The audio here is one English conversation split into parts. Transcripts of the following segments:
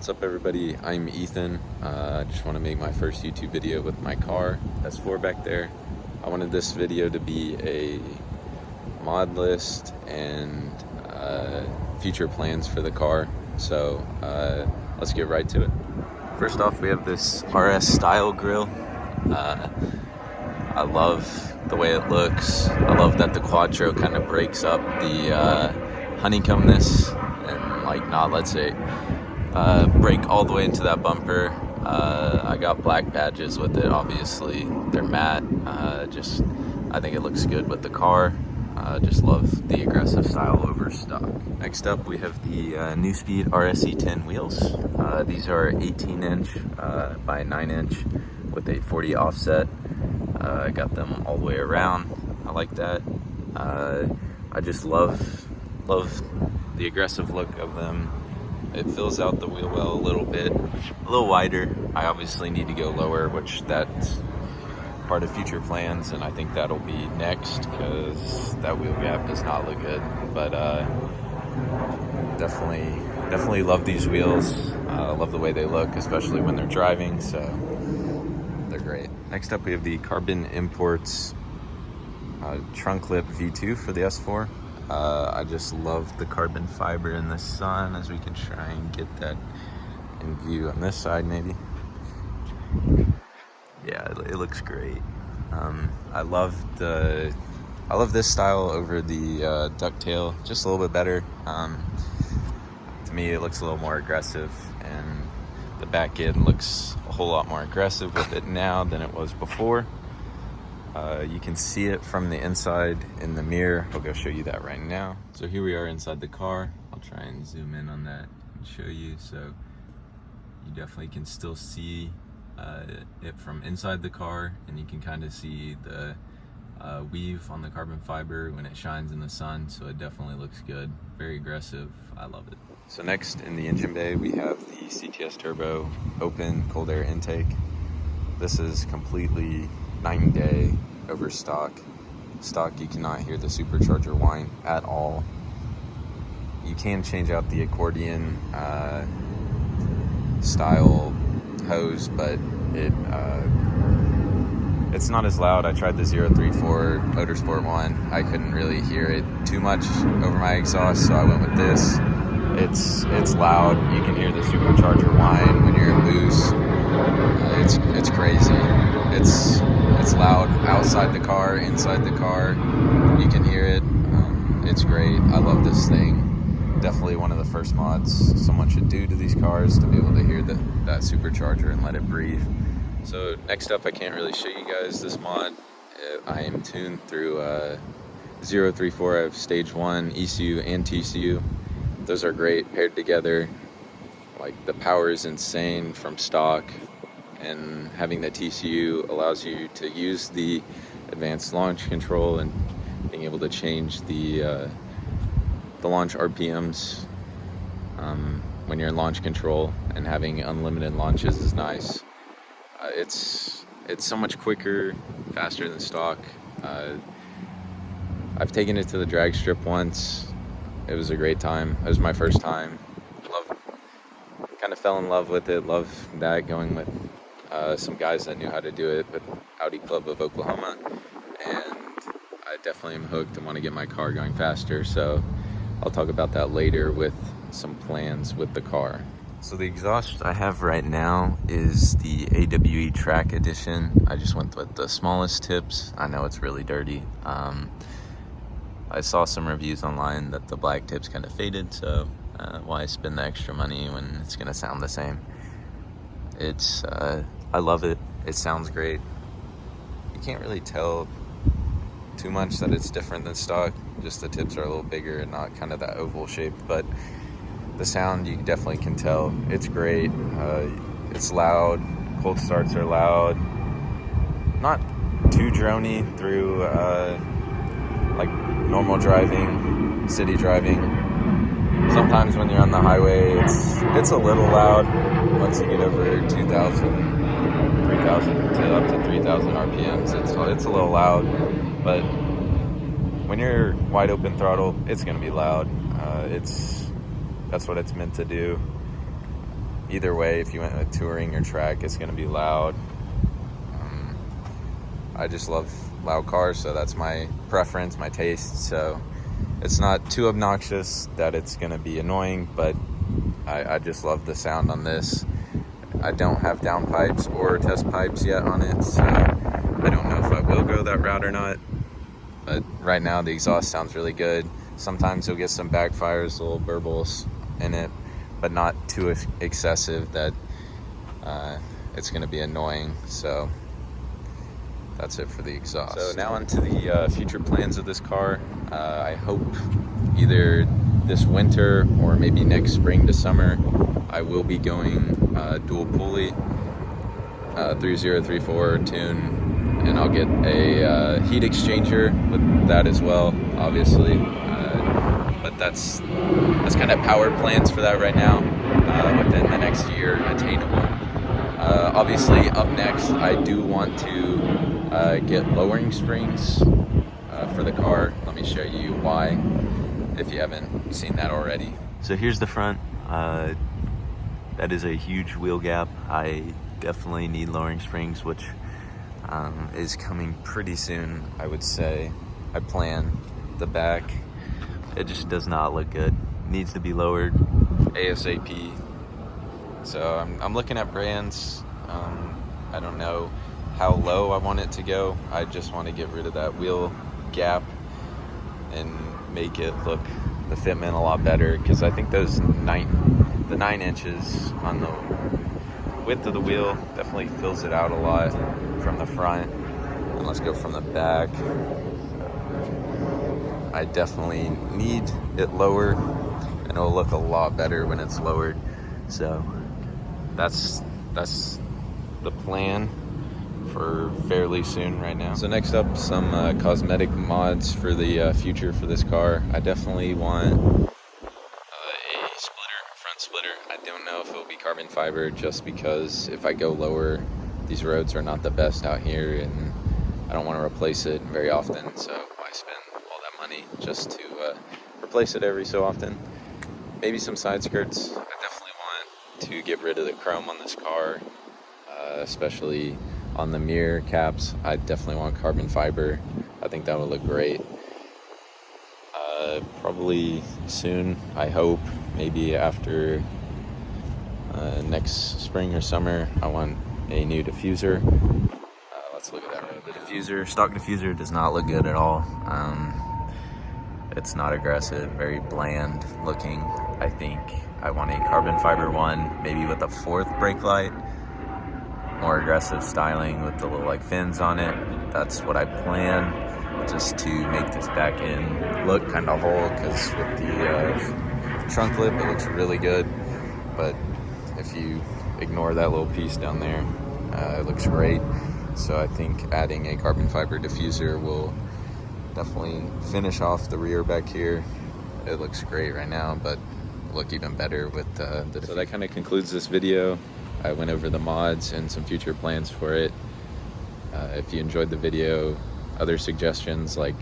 What's up everybody, I'm Ethan. I just want to make my first YouTube video with my car, S4 back there. I wanted this video to be a mod list and future plans for the car. So let's get right to it. First off, we have this RS Style Grille. I love the way it looks. I love that the Quattro kind of breaks up the honeycombness and like not lets it break all the way into that bumper. I got black badges with it, obviously. They're matte. I think it looks good with the car. Just love the aggressive style over stock. Next up, we have the New Speed RSE10 wheels. These are 18-inch by 9-inch with a 40 offset. I got them all the way around. I like that. I just love the aggressive look of them. It fills out the wheel well a little bit, a little wider. I obviously need to go lower, which that's part of future plans, and I think that'll be next because that wheel gap does not look good. But definitely love these wheels. Love the way they look, especially when they're driving, so they're great. Next up, we have the Carbon Imports trunk lip V2 for the S4. I just love the carbon fiber in the sun, as we can try and get that in view on this side maybe. Yeah, it looks great. I love this style over the ducktail just a little bit better. To me, it looks a little more aggressive, and the back end looks a whole lot more aggressive with it now than it was before. You can see it from the inside in the mirror. I'll go show you that right now. So here we are inside the car. I'll try and zoom in on that and show you. So you definitely can still see it from inside the car, and you can kind of see the weave on the carbon fiber when it shines in the sun. So it definitely looks good. Very aggressive. I love it. So next in the engine bay, we have the CTS Turbo open cold air intake. This is completely night and day over stock. You cannot hear the supercharger whine at all. You can change out the accordion style hose, but it's not as loud. I tried the 034 Motorsport one. I couldn't really hear it too much over my exhaust, so I went with this. It's loud. You can hear the supercharger whine when you're in boost. It's crazy. It's loud outside the car, inside the car. You can hear it. It's great. I love this thing. Definitely one of the first mods someone should do to these cars, to be able to hear that supercharger and let it breathe. So next up, I can't really show you guys this mod. I am tuned through 034. I have stage 1 ECU and TCU. Those are great paired together. Like, the power is insane from stock, and having the TCU allows you to use the advanced launch control and being able to change the launch RPMs when you're in launch control, and having unlimited launches is nice. It's so much quicker, faster than stock. I've taken it to the drag strip once. It was a great time. It was my first time. Kind of fell in love with it. Love that, going with some guys that knew how to do it with Audi Club of Oklahoma, and I definitely am hooked and want to get my car going faster. So I'll talk about that later with some plans with the car. So the exhaust I have right now is the AWE Track Edition. I just went with the smallest tips. I know it's really dirty. I saw some reviews online that the black tips kind of faded, so why spend the extra money when it's gonna sound the same? I love it. It sounds great. You can't really tell too much that it's different than stock. Just the tips are a little bigger and not kind of that oval shape, but the sound, you definitely can tell. It's great. It's loud. Cold starts are loud. Not too drony through like normal driving, city driving. Sometimes when you're on the highway, it's a little loud. Once you get over 2,000, 3,000 to up to 3,000 RPMs, it's a little loud. But when you're wide open throttle, it's gonna be loud. That's what it's meant to do. either way, if you went with touring or track, it's gonna be loud. I just love loud cars, so that's my preference, my taste. So it's not too obnoxious that it's gonna be annoying, but I just love the sound on this. I don't have downpipes or test pipes yet on it, so I don't know if I will go that route or not. But right now the exhaust sounds really good. Sometimes you'll get some backfires, little burbles in it, but not too excessive that it's gonna be annoying. So that's it for the exhaust. So now onto the future plans of this car. I hope either this winter or maybe next spring to summer, I will be going dual pulley 3034 tune, and I'll get a heat exchanger with that as well, obviously. But that's kind of power plans for that right now. Within the next year, attainable. Obviously, up next, I do want to get lowering springs for the car. Let me show you why, if you haven't seen that already. So here's the front. That is a huge wheel gap. I definitely need lowering springs, which is coming pretty soon, I would say. I plan. The back, it just does not look good. Needs to be lowered ASAP. So I'm looking at brands. I don't know how low I want it to go. I just want to get rid of that wheel gap and make it look, the fitment, a lot better, because I think those 9 inches on the width of the wheel definitely fills it out a lot from the front. And let's go from the back. I definitely need it lowered, and it'll look a lot better when it's lowered. So that's the plan for fairly soon right now. So next up, some cosmetic mods for the future for this car. I definitely want a splitter, front splitter. I don't know if it'll be carbon fiber, just because if I go lower, these roads are not the best out here, and I don't want to replace it very often. So why spend all that money just to replace it every so often? Maybe some side skirts. I definitely want to get rid of the chrome on this car, especially on the mirror caps. I definitely want carbon fiber. I think that would look great. Probably soon, I hope, maybe after next spring or summer, I want a new diffuser. Let's look at that road. The diffuser, stock diffuser, does not look good at all. It's not aggressive, very bland looking. I think I want a carbon fiber one, maybe with a 4th brake light. More aggressive styling with the little like fins on it. That's what I plan, just to make this back end look kind of whole, because with the trunk lip, it looks really good. But if you ignore that little piece down there, it looks great. So I think adding a carbon fiber diffuser will definitely finish off the rear back here. It looks great right now, but look even better with the diffuser. So that kind of concludes this video. I went over the mods and some future plans for it. If you enjoyed the video, other suggestions, like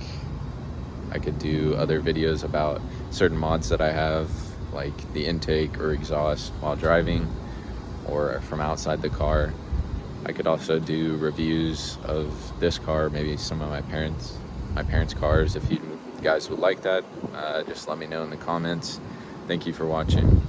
I could do other videos about certain mods that I have, like the intake or exhaust while driving or from outside the car. I could also do reviews of this car, maybe some of my parents' cars. If you guys would like that, just let me know in the comments. Thank you for watching.